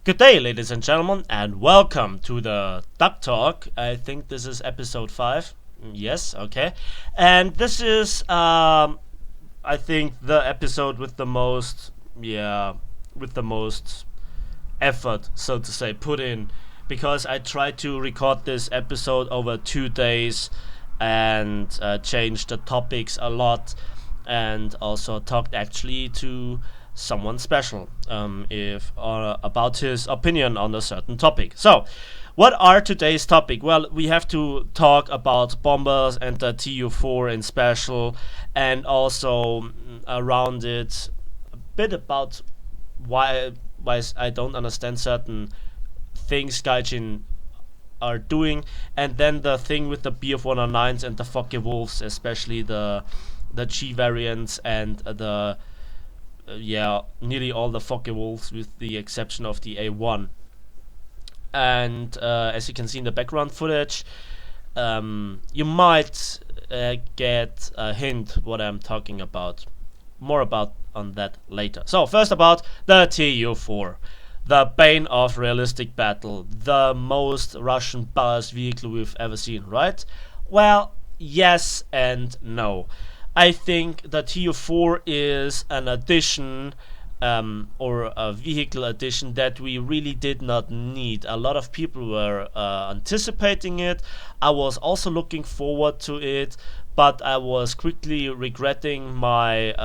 Good day, ladies and gentlemen, and welcome to the Duck Talk. I think this is episode 5. Yes, okay. And this is, I think, the episode with the most, with the most effort, so to say, put in. Because I tried to record this episode over 2 days and changed the topics a lot, and also talked actually to someone special if about his opinion on a certain topic. So, what are today's topic? Well, we have to talk about bombers and the TU4 in special, and also around it a bit about why I don't understand certain things Gaijin are doing, and then the thing with the BF-109s and the Focke Wolves, especially the G variants and the nearly all the Focke Wolves with the exception of the A1. And as you can see in the background footage, you might get a hint what I'm talking about. More about on that later. So first about the TU4, the bane of realistic battle, the most Russian biased vehicle we've ever seen, right? Well, yes and no. I think the TU4 is an addition or a vehicle addition that we really did not need. A lot of people were anticipating it. I was also looking forward to it, but I was quickly regretting my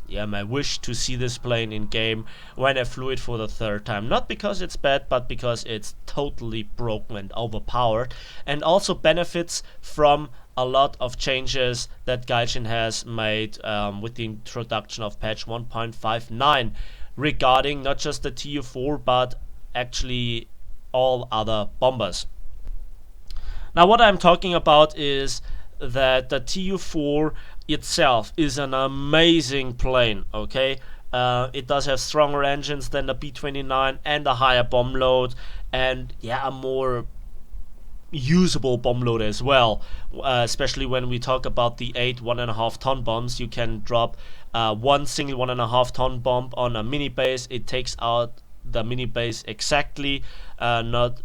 my wish to see this plane in game when I flew it for the third time. Not because it's bad, but because it's totally broken and overpowered, and also benefits from a lot of changes that Gaijin has made with the introduction of patch 1.59 regarding not just the TU4 but actually all other bombers. Now what I'm talking about is that the TU4 itself is an amazing plane, okay? It does have stronger engines than the B-29 and a higher bomb load, and a more usable bomb load as well, especially when we talk about the 8 1.5 ton bombs. You can drop one single 1.5 ton bomb on a mini base. It takes out the mini base exactly, it's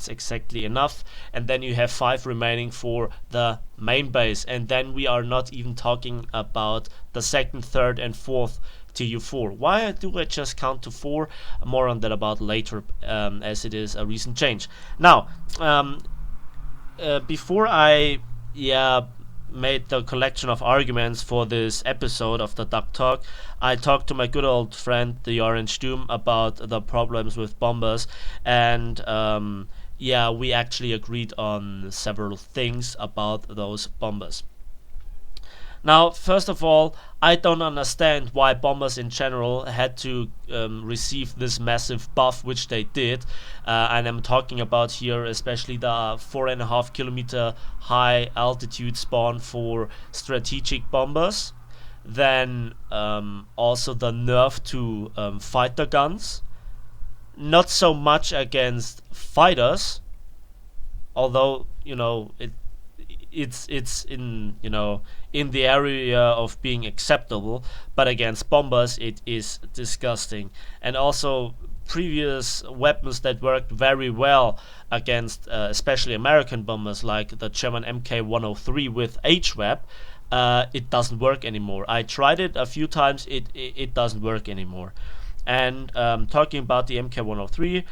exactly enough, and then you have 5 remaining for the main base, and then we are not even talking about the second, third and fourth TU4. Why do I just count to 4? More on that about later, as it is a recent change. Now, before I made the collection of arguments for this episode of the Duck Talk, I talked to my good old friend theOrangeDooms about the problems with bombers, and we actually agreed on several things about those bombers. Now, first of all, I don't understand why bombers in general had to receive this massive buff, which they did. And I'm talking about here especially the 4.5 kilometer high altitude spawn for strategic bombers. Then also the nerf to fighter guns. Not so much against fighters, although it's in in the area of being acceptable, but against bombers it is disgusting. And also previous weapons that worked very well against especially American bombers, like the German Mk103 with HWAP, it doesn't work anymore. I tried it a few times, it doesn't work anymore. And talking about the Mk103,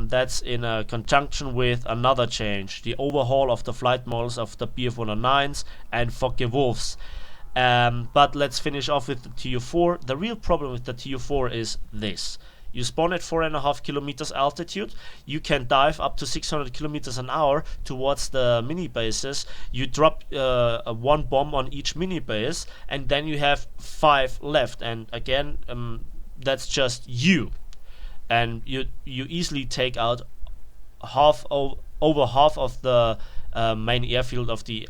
that's in a conjunction with another change, the overhaul of the flight models of the BF-109s and Focke Wolves. But let's finish off with the TU4. The real problem with the TU4 is this. You spawn at 4.5 kilometers altitude, you can dive up to 600 kilometers an hour towards the mini bases, you drop one bomb on each mini base, and then you have 5 left, and again, that's just you, and you easily take out over half of the main airfield of the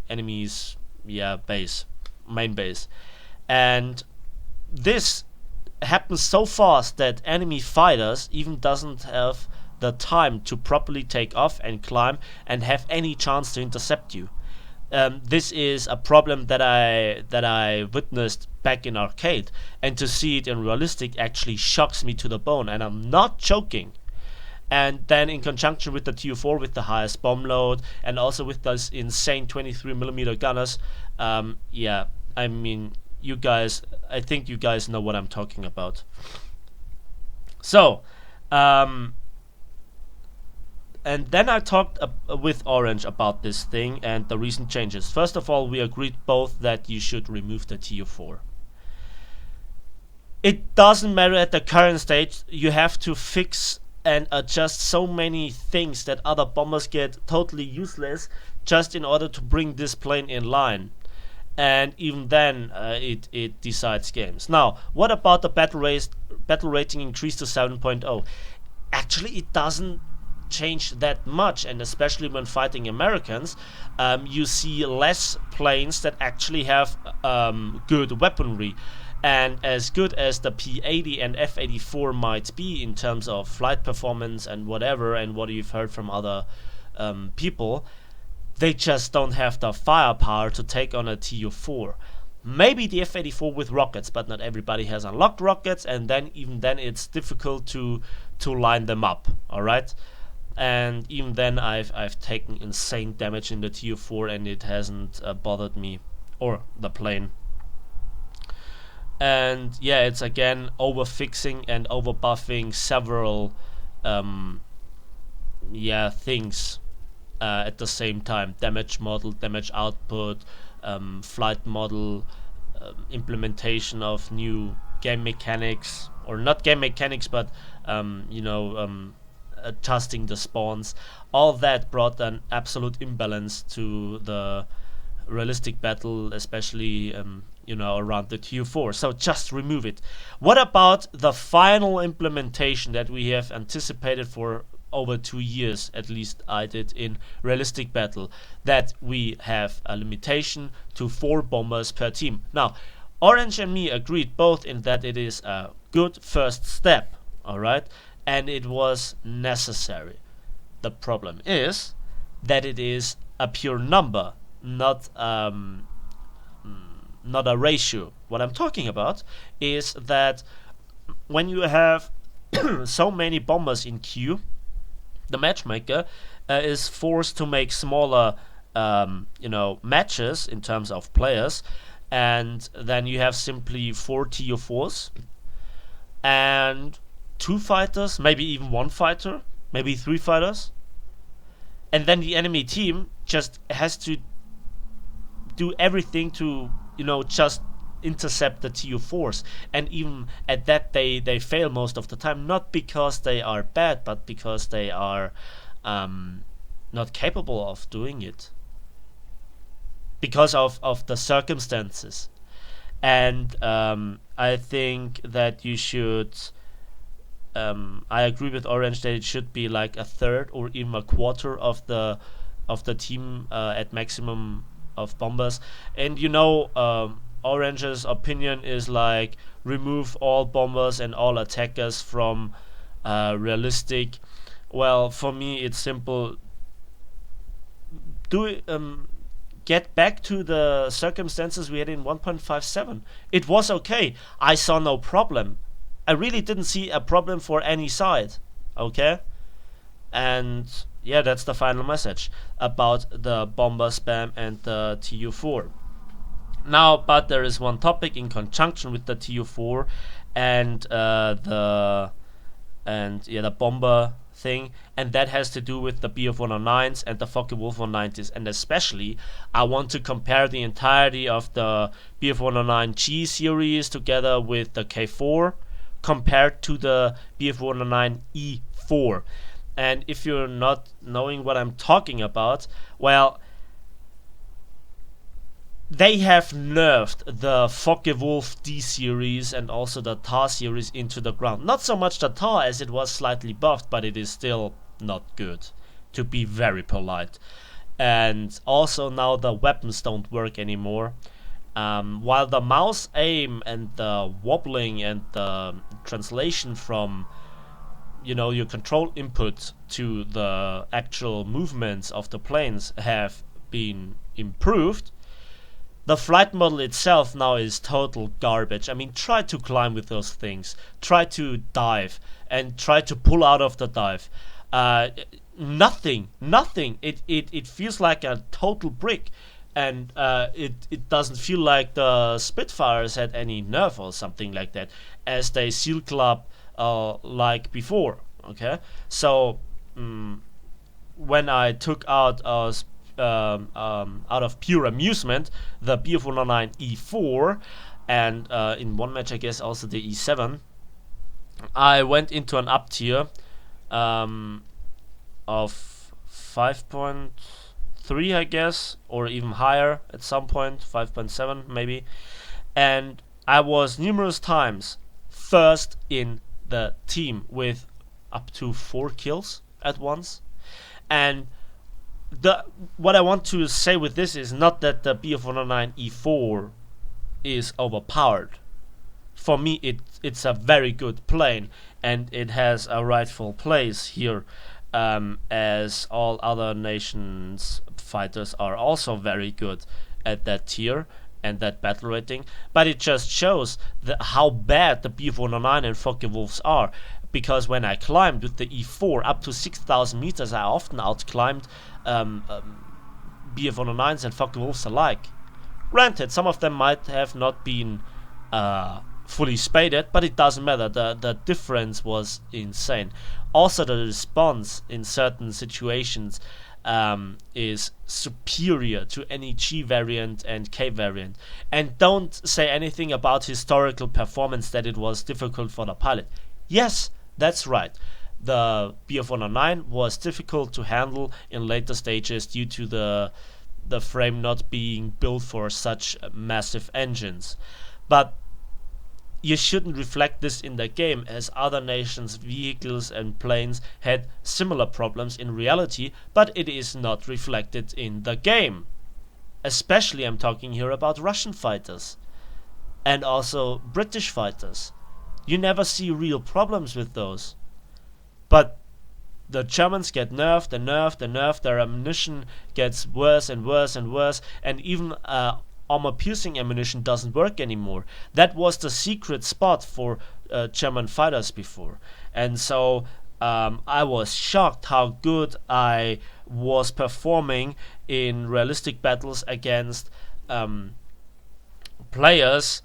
enemy's main base, and this happens so fast that enemy fighters even doesn't have the time to properly take off and climb and have any chance to intercept you. This is a problem that I witnessed back in arcade, and to see it in realistic actually shocks me to the bone, and I'm not joking. And then in conjunction with the TU4 with the highest bomb load, and also with those insane 23mm gunners, yeah, I mean, I think you guys know what I'm talking about. So, and then I talked with Orange about this thing and the recent changes. First of all, we agreed both that you should remove the TU4. It doesn't matter at the current stage, you have to fix and adjust so many things that other bombers get totally useless just in order to bring this plane in line. And even then, it decides games. Now, what about the battle rating increase to 7.0? Actually, it doesn't change that much, and especially when fighting Americans, you see less planes that actually have good weaponry. And as good as the P-80 and F-84 might be in terms of flight performance and whatever, and what you've heard from other people, they just don't have the firepower to take on a TU-4. Maybe the F-84 with rockets, but not everybody has unlocked rockets, and then even then it's difficult to line them up. All right. And even then, I've taken insane damage in the TU4, and it hasn't bothered me or the plane. And yeah, it's again over fixing and over buffing several things at the same time: damage model, damage output, flight model, implementation of new game mechanics, or not game mechanics, but adjusting the spawns. All that brought an absolute imbalance to the realistic battle, especially around the TU4. So just remove it. What about the final implementation that we have anticipated for over 2 years, at least I did, in realistic battle, that we have a limitation to 4 bombers per team? Now, Orange and me agreed both in that it is a good first step, alright, and it was necessary. The problem is that it is a pure number, not a ratio. What I'm talking about is that when you have so many bombers in queue, the matchmaker is forced to make smaller matches in terms of players, and then you have simply 4 TU4s and 2 fighters, maybe even 1 fighter, maybe 3 fighters, and then the enemy team just has to do everything to just intercept the TU4s, and even at that they fail most of the time, not because they are bad, but because they are not capable of doing it because of the circumstances. And I think that you should I agree with Orange that it should be like a third or even a quarter of the team at maximum of bombers. And Orange's opinion is like remove all bombers and all attackers from realistic. Well, for me it's simple. Get back to the circumstances we had in 1.57. It was okay. I saw no problem. I really didn't see a problem for any side. Okay? And yeah, that's the final message about the bomber spam and the TU4. Now, but there is one topic in conjunction with the TU4 and the bomber thing, and that has to do with the BF-109s and the Focke-Wulf 190s. And especially, I want to compare the entirety of the BF-109G series together with the K4 compared to the BF-109E4. And if you're not knowing what I'm talking about, well, they have nerfed the Focke-Wulf D series and also the TAR series into the ground. Not so much the TAR, as it was slightly buffed, but it is still not good, to be very polite. And also now the weapons don't work anymore. While the mouse aim and the wobbling and the translation from your control input to the actual movements of the planes have been improved. The flight model itself now is total garbage. I mean, try to climb with those things. Try to dive and try to pull out of the dive. Nothing. It feels like a total brick, and it doesn't feel like the Spitfires had any nerve or something like that, as they seal club like before. Okay, so when I took out out of pure amusement the Bf109 E4 and in one match I guess also the E7, I went into an up tier of 5.3 I guess, or even higher at some point, 5.7 maybe, and I was numerous times first in the team with up to 4 kills at once. And what I want to say with this is not that the Bf109 E4 is overpowered. For me, it's a very good plane, and it has a rightful place here, as all other nations' fighters are also very good at that tier and that battle rating. But it just shows how bad the Bf109 and Focke-Wulfs are. Because when I climbed with the E4 up to 6,000 meters, I often outclimbed Bf109s and Focke-Wulfs alike. Granted, some of them might have not been fully spaded, but it doesn't matter. The difference was insane. Also, the response in certain situations is superior to any G variant and K variant. And don't say anything about historical performance that it was difficult for the pilot. Yes, that's right. The Bf109 was difficult to handle in later stages due to the frame not being built for such massive engines. But you shouldn't reflect this in the game, as other nations' vehicles and planes had similar problems in reality, but it is not reflected in the game. Especially I'm talking here about Russian fighters and also British fighters. You never see real problems with those. But the Germans get nerfed and nerfed and nerfed. Their ammunition gets worse and worse and worse. And even armor-piercing ammunition doesn't work anymore. That was the secret spot for German fighters before. And so I was shocked how good I was performing in realistic battles against players.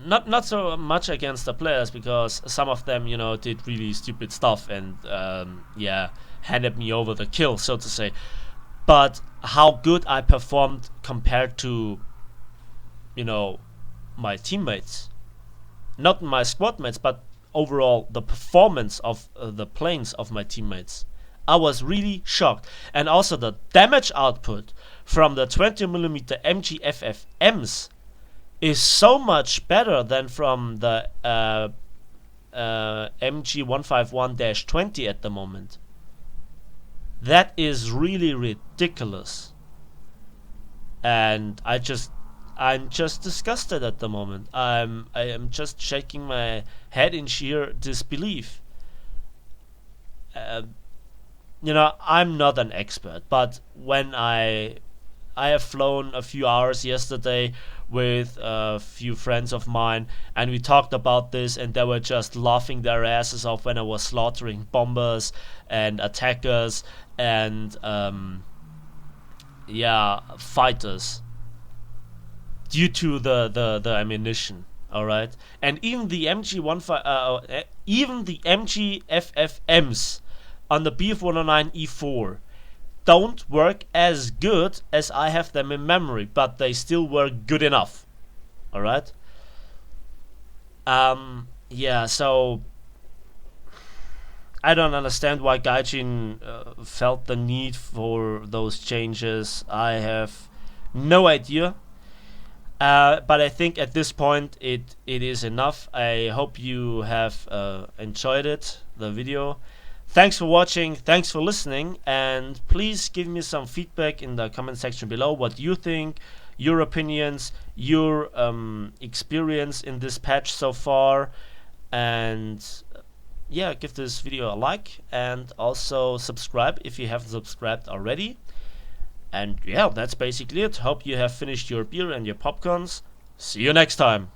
Not so much against the players, because some of them, did really stupid stuff and handed me over the kill, so to say. But how good I performed compared to, my teammates, not my squad mates, but overall the performance of the planes of my teammates. I was really shocked. And also the damage output from the 20mm MG FFMs is so much better than from the MG 151-20 at the moment. That is really ridiculous, and I'm just disgusted at the moment. I am just shaking my head in sheer disbelief. I'm not an expert, but when I have flown a few hours yesterday with a few friends of mine, and we talked about this, and they were just laughing their asses off when I was slaughtering bombers and attackers and fighters due to the ammunition. All right, and even the MG FFMs on the Bf109 E4 don't work as good as I have them in memory, but they still work good enough. Alright? So I don't understand why Gaijin felt the need for those changes. I have no idea. But I think at this point it is enough. I hope you have enjoyed it, the video. Thanks for watching, thanks for listening, and please give me some feedback in the comment section below what you think, your opinions, your experience in this patch so far, and give this video a like, and also subscribe if you haven't subscribed already. And yeah, that's basically it. Hope you have finished your beer and your popcorns. See you next time.